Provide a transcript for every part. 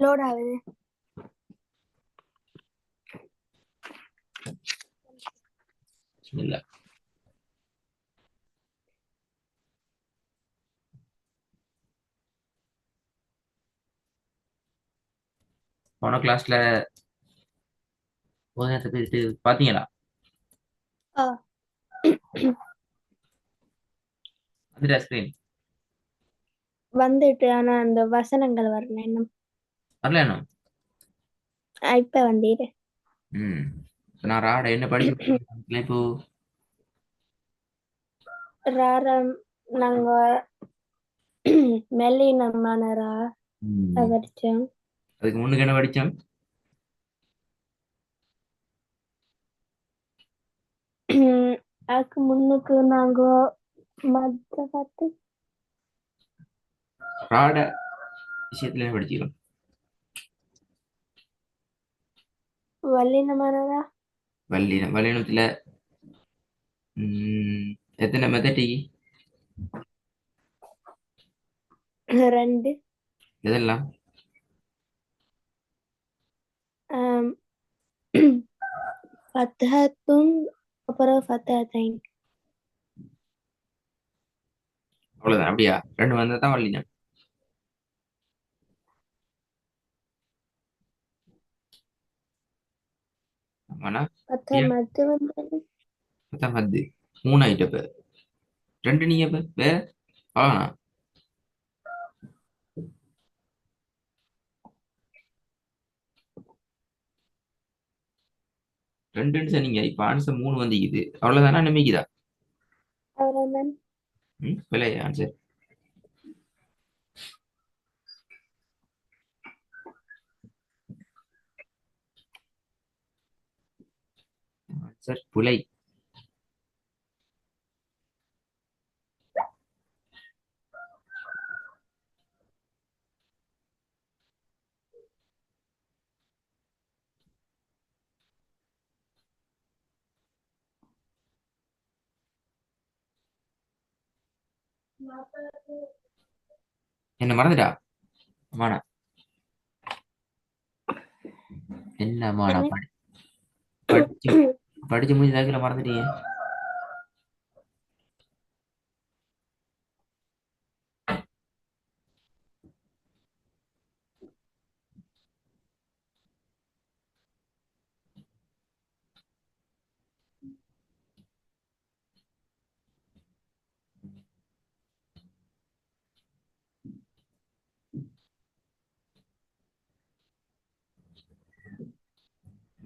Load ஆகுது. இல்ல போன கிளாஸ்ல போதத்தை போயிட்டு பாத்தீங்களா? அந்த ஸ்கிரீன் வந்துட்டு ஆனா அந்த வசனங்கள் வரல இன்னும். வரல இன்னும். இப்ப வந்துட்டு நான் ராட என்ன படிச்சு இப்போ ராரம் நாங்க மெல்லினமானரா படிச்சோம். அதுக்கு முன்னுக்கு என்ன படிச்சோம்? அதுக்கு முன்னுக்கு நாங்க மத்த பார்த்து ராட விஷயத்துல என்ன படிச்சிருக்கோம்? வல்லினமானரா வல்லினத்துல எத்தனை மெத்தடி? 2. இதெல்லாம் ஃபத்ஹத்துன் அப்புறம் ஃபத்ஹத்தைன். அவ்வளவுதான். அப்படியா? 2 வந்தா தான் வல்லினம். ஆமாண்ணா ஃபத்ஹமத்து வந்து மத்து 3 ஆயிட்டு. இப்ப 2 நீங்க இப்ப வேற அவ்வளோண்ணா. ரெண்டுன்னு சொன்னீங்க. இப்ப ஆன்சர் 3 வந்துக்குது. அவ்வளவுதானா நம்பிக்குதா? அவ்வளவுதான். விலை ஆன்சர் ஆன்சர் புலை. என்ன மறந்துட்டா? மானா என்ன மானா படிச்சு படிச்சு முடிஞ்ச மறந்துட்டீங்க.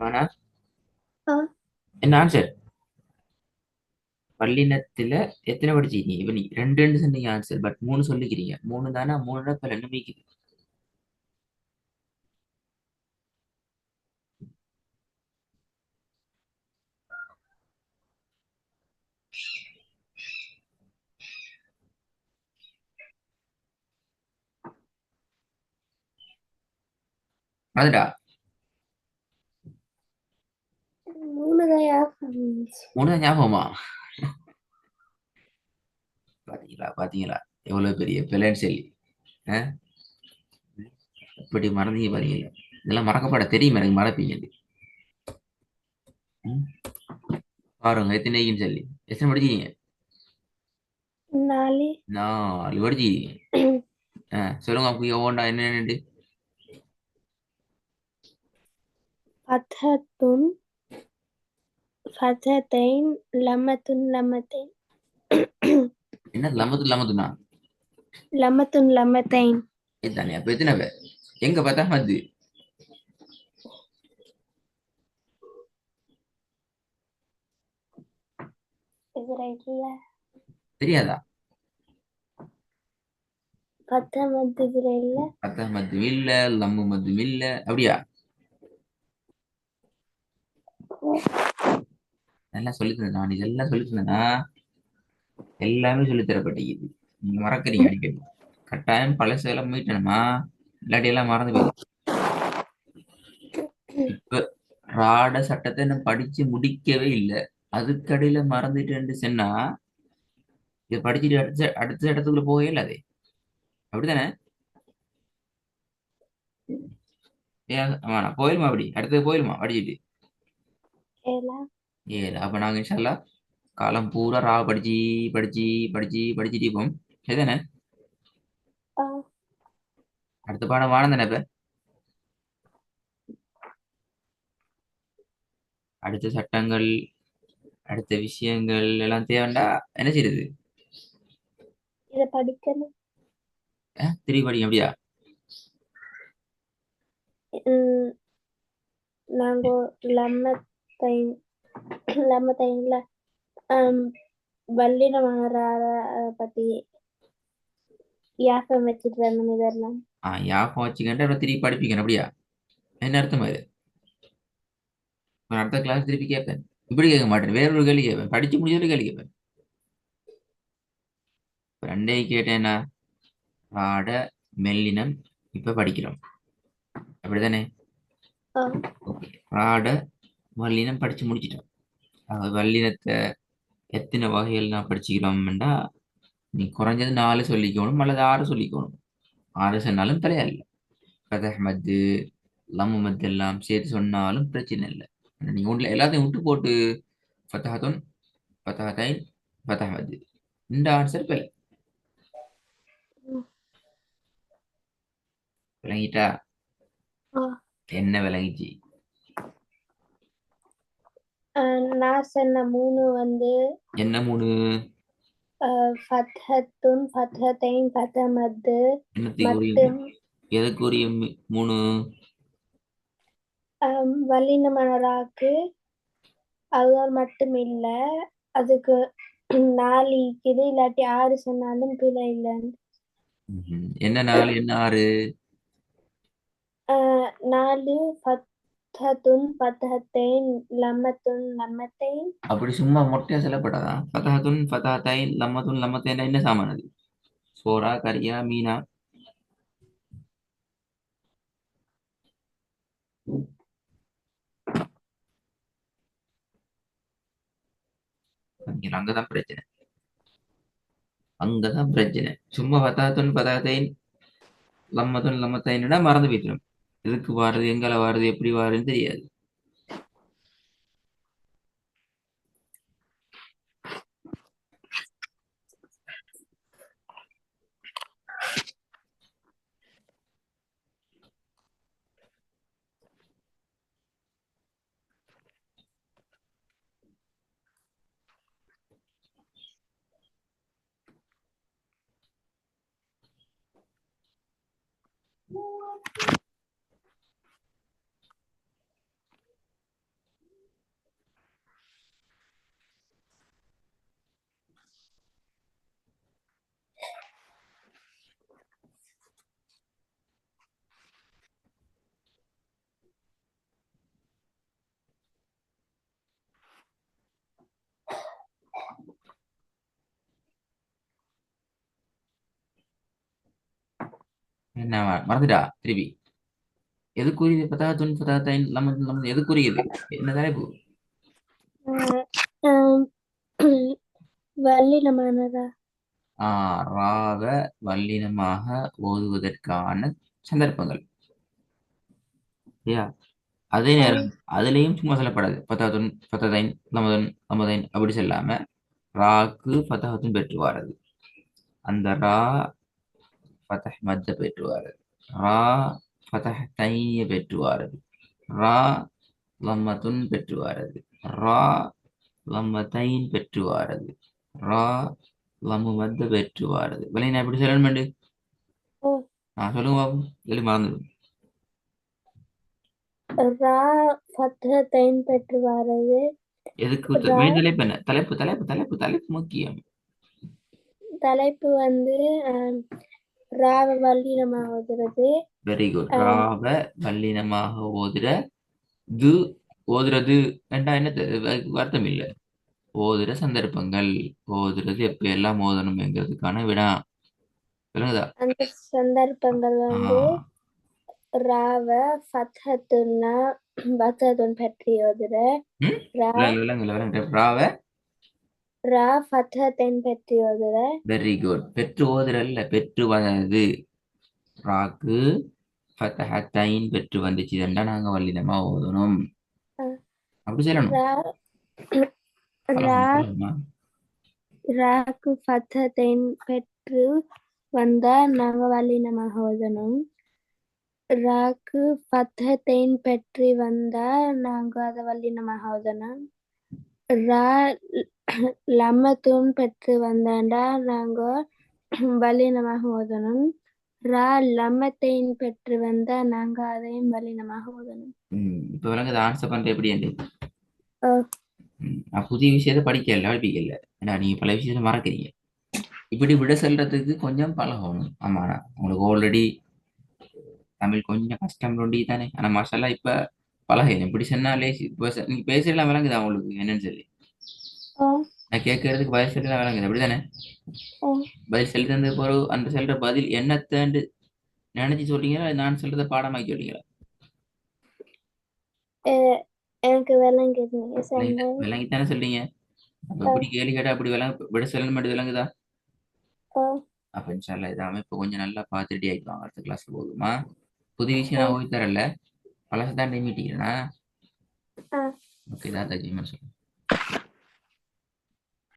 மானா என்ன ஆன்சர்? பள்ளினத்துல எத்தனை படிச்சிருக்கீங்க? இப்ப நீ 2 சொன்னீங்க ஆன்சர். பட் 3 சொல்லிக்கிறீங்க. 3 தானே? 3 இப்ப 2 மீக்குது. அதுடா 3 தான் ஞாபகமா? பாத்தீங்களா எவ்வளவு பெரிய பிள்ளைன்னு சொல்லி இப்படி மறந்தீங்க பாத்தீங்களா? இதெல்லாம் மறக்கப்பட தெரியும் எனக்கு. மறப்பீங்க பாருங்க எத்தனைக்குன்னு சொல்லி. எத்தனை படிச்சீங்க? 4. 4 படிச்சிருக்கீங்க. சொல்லுங்க அப்படி ஒவ்வொன்றா என்னென்னு. ஃபத்ஹத்துன் ஃபத்ஹத்தைன் லம்மத்துன் லம்மத்தைன். என்ன லம்மத்துனா? லம்மத்துன் லம்மத்தைன். இதுதானே? அப்ப எத்தனை பேர்? எங்க பார்த்தா மது தெரியாதா? பத்தா மத்து இல்ல, பத்தா மது இல்ல, லம்மு மது இல்ல. அப்படியா? நல்லா சொல்லித்தந்தேன் நான். இதெல்லாம் சொல்லித்தந்தேனா? எல்லாமே சொல்லித்தரப்பட்டது. நீங்க மறக்கறீங்க அடிக்கடி. கட்டாயம் பழசு எல்லாம் மீட்டணுமா? இல்லாட்டி எல்லாம் மறந்து போயிடும். இப்ப ராட சட்டத்தை நான் படிச்சு முடிக்கவே இல்லை. அதுக்கடையில மறந்துட்டு சொன்னா இதை படிச்சுட்டு அடுத்த இடத்துக்குள்ள போகவே இல்லை. அதே அப்படித்தானே? ஏன் வேணாம் போயிடுமா அப்படி அடுத்தது போயிடுமா படிச்சுட்டு ஏலா ஏழு அப்ப நாங்க இன்ஷால்லா காலம் பூரா ரா படிச்சு படிச்சு படிச்சு படிச்சுட்டு இருப்போம் சரிதானே ஆ அடுத்த பாடம் வானம் தானே இப்ப அடுத்த சட்டங்கள் அடுத்த விஷயங்கள் எல்லாம் தேவைண்டா என்ன செய்யுது இத படிக்கணும். திருப்பி படிக்க அப்படியா ம், நாங்க லம்மத்தை லம்மத்தைன்ல வல்லின மகரார பத்தி யாசம் வச்சுட்டு வரணும் இதெல்லாம். யாபம் வச்சுக்கிட்டு அப்புறம் திருப்பி படிப்பிக்கணும் அப்படியா என்ன அர்த்தம் அது நான் அடுத்த கிளாஸ் திருப்பி கேட்பேன் இப்படி கேட்க மாட்டேன் வேற ஒரு கேள்வி கேட்பேன் படிச்சு முடிஞ்ச கேள்வி கேட்பேன் இப்ப ரெண்டே கேட்டேன்னா ராட மெல்லினம் இப்ப படிக்கிறோம் அப்படிதானே ஆ ஓகே ராட வல்லினம் படிச்சு முடிச்சிட்டோம் வல்லினத்தை எத்தனை வகைகள் நான் படிச்சுக்கிறோம்னா நீ குறைஞ்சது 4 சொல்லிக்கணும் அல்லது 6 சொல்லிக்கணும் 6 சொன்னாலும் தலையாயில்ல ஃபதஹ் மத்து லம்மு மத்து எல்லாம் சேர்த்து சொன்னாலும் பிரச்சனை இல்லை நீங்க ஒன்றுல எல்லாத்தையும் விட்டு போட்டு ஃபத்தஹத்துன் ஃபத்தஹத்தைன் ஃபதஹ் மத்து இந்த ஆன்சர் பிழை ம், விளங்கிட்டா ஆ. என்ன விளங்கிச்சு நான் சொன்ன 3 வந்து என்ன 3 ஃபத்ஹத்துன் ஃபத்ஹத்தைன் ஃபதமத்து என்னத்துக்கு உரிய மட்டும் எதுக்கு உரிய 3 வல்லின மகராக்கு அதுதான் மட்டும் இல்ல அதுக்கு 4 இருக்குது இல்லாட்டி 6 சொன்னாலும் பிழை இல்லைன்னு. என்ன 4 என்ன 6 4 ஃபத்ஹத்துன் ஃபத்ஹத்தைன் லம்மத்துன் லம்மத்தைன். அப்படி சும்மா மொட்டையா சொல்லப்படாதான் ஃபதஹத்துன் ஃபதஹத்தைன் லம்மத்துன் லம்மத்தைன் என்ன சாமான் அது சோறா கரியா மீனா அங்கதான் பிரச்சனை அங்கதான் பிரச்சனை சும்மா பத்தாத்தொன் பத்தாத்தைன் லம்மத்தொன் லம்மத்தைன்னா மறந்து போயிடும் எதுக்கு வாருது எங்களை வாருது எப்படி வாருன்னு தெரியாது என்ன மறந்துடா திருப்பி எதுக்குரியது பத்தாத்தொன் பத்தாத்தைன் லம்மத்தொன் லம்மத்தன் எதுக்குரியது என்ன தலைப்பு வல்லின மகரா ராவ வல்லினமாக ஓதுவதற்கான சந்தர்ப்பங்கள் சரியா அதே நேரம் அதுலயும் சும்மா சொல்லப்படாது பத்தாத்தொன் பத்தாத்தைன் லம்மதன் லம்மதைன் அப்படி சொல்லாம ராக்கு பத்தாத்தொன் பெற்று வாரது அந்த ரா ஃபதஹ் மத்த பெற்றுவாரது ரா ஃபதஹ் தைனிய பெற்றுவாரது ரா லம்மத்துன் பெற்றுவாரது ரா லம்மத்தைன் பெற்றுவாரது ரா லம்மு மத்த பெற்றுவாரது விலை எப்படி சொல்லணும் நான் சொல்லுங்க பாபு இல்லை மறந்துடும் ரா ஃபத்ஹத்தைன் பெற்று வரது. எதுக்கு மெயின் தலைப்பு என்ன தலைப்பு தலைப்பு தலைப்பு தலைப்பு முக்கியம் தலைப்பு வந்து ராவ வல்லினமாகிறது. வெரி குட் ராவ வல்லினமாக ஓதுற து ஓதுறது வேண்டா என்ன வருத்தம் இல்லை ஓதுற சந்தர்ப்பங்கள் ஓதுறது எப்ப எல்லாம் ஓதணும்ங்கிறதுக்கான வினா விளங்குதா அந்த சந்தர்ப்பங்கள் வந்து ராவ ஃபத்ஹத்துன்னா ஃபத்ஹத்துன் பெற்று ஓதுற ரா விளங்குல விளங்குல ராவ ரா ஃபத்ஹத்தைன் பெற்று ஓதுற வெரி குட் பெற்று ஓதுறல்ல பெற்று வந்தது ராக்கு ஃபத்தஹத்தைன் பெற்று வந்துச்சுதுண்டா நாங்க வல்லினமா ஓதணும். அப்படி சொல்லணும். ரா பழகும் ரா பழகுமா. ராக்கு ஃபத்தஹத்தைன் பெற்று வந்தா நாங்க வல்லினமாக ஓதணும். ராக்கு ஃபத்தஹத்தைன் பெற்று வந்தா நாங்க அதை வல்லினமாக ஓதணும். ரா லம்மத்துன் பெற்று வந்தாண்டா நாங்க வல்லினமாக ஓதணும். ரா லம்மத்தைன் பெற்று வந்தா நாங்க அதையும் வல்லினமாக ஓதணும். இப்ப விளங்குது ஆன்சர் பண்ற எப்படி என்று. ஓ, நான் புதிய விஷயத்த படிக்கல. ஏன்னா நீங்க பல விஷயத்த மறக்கிறீங்க. இப்படி விட செல்றதுக்கு கொஞ்சம் பழகணும். ஆமாண்ணா உங்களுக்கு ஆல்ரெடி தமிழ் கொஞ்சம் கஷ்டம் நொண்டி தானே. ஆனா மாஷால்லா இப்ப பழகணும். இப்படி சொன்னாலே இப்ப நீங்க பேசலாம் விளங்குதா உங்களுக்கு என்னன்னு சொல்லி. ஓ, நான் கேட்கறதுக்கு பதில் சொல்லலாம் விளங்குது அப்படிதானே. ஓ. பதில் சொல்லி தந்த பிறகு அந்த சொல்ற பதில் என்னத்தேன்னு நினைச்சு சொல்றீங்களா நான் சொல்றத பாடமாக்கி சொல்றீங்களா? எனக்கு விளங்குது நீங்க சொன்ன. விளங்கித்தானே சொல்றீங்க. அப்ப ஓ, இப்படி கேள்வி கேட்டா அப்படி விட சொல்லணும் மட்டும் விளங்குதா? ஓ, அப்ப இன்ஷால்லா இதை அமைப்பு கொஞ்சம் நல்லா பார்த்துட்டு ஆயிடுவாங்க அடுத்த கிளாஸ் போதுமா. புது விஷயம் ஓ, நான் ஓய் தரல. பழசத்தான் மீட்டிக்கிறேன்னா ஆ. ஓகே தான் தஜிமா சொல்லுங்க.